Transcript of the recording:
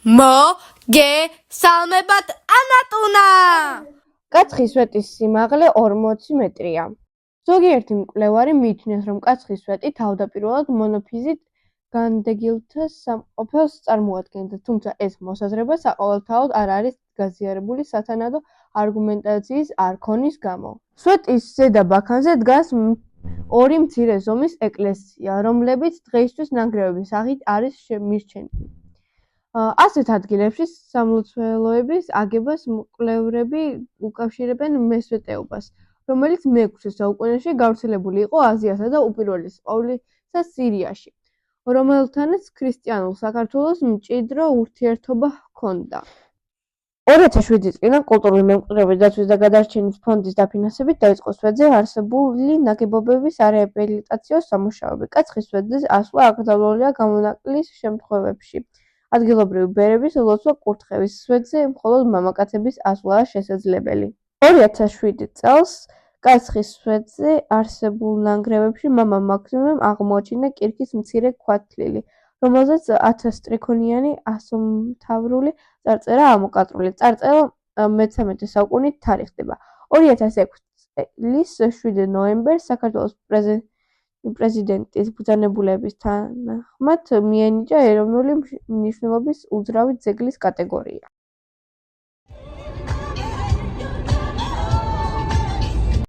მოგესალმებათ, ანატუნა! კაცხის სვეტის სიმაღლე 40 მეტრია. ზოგიერთი მკვლევარი მიიჩნევს, რომ კაცხის სვეტი თავდაპირველად მონოფიზიტ განდეგილთა სამყოფელს წარმოადგენდა, თუმცა ეს მოსაზრება საყოველთაოდ არ არის გაზიარებული სათანადო არგუმენტაციის არ ქონის გამო. სვეტის ზედა ბაქანზე დგას ორი მცირე ზომის ეკლესია, რომლებიც დღეისთვის ნანგრევების სახით არის მირჩენილი. ასეთ ადგილებში სამლოცველოების აგებას მკვლევრები უკავშირებენ მესვეტეობას, რომელიც მე-6 საუკუნეში გავრცელებული იყო აზიასა და უპირველეს ყოვლისა სირიაში, რომელთანაც ქრისტიანულ საქართველოს მჭიდრო ურთიერთობა ჰქონდა. 2007 წლიდან კულტურული მემკვიდრეობის დაცვის და გადარჩენის ფონდის დაფინანსებით დაიწყო სვეტზე არსებული ნაგებობებისარეაბილიტაციო სამუშაოები. კაცხის სვეტზე ასვლა აკრძალულია გამონაკლის შემთხვევებში. ადგილობრივი ბერების ლოცვა კურთხევის სვეტზე მხოლოდ მამაკაცების ასვლაა შესაძლებელი. 2007 წელს კაცხის სვეტზე არსებულ ნანგრევებში მამამ მაქსიმემ აღმოაჩინა კირქვის მცირე ქვათლილი, რომელზეც 1000 სტრიქონიანი ასომთავრული წარწერა ამოკაწრული. წარწერა მე-13 საუკუნით თარიღდება. 2006 წლის 7 ნოემბერს საქართველოს პრეზიდენტის ბრძანებულების თანახმად მიენიჭა ეროვნული მნიშვნელობის უძრავი ძეგლის კატეგორია.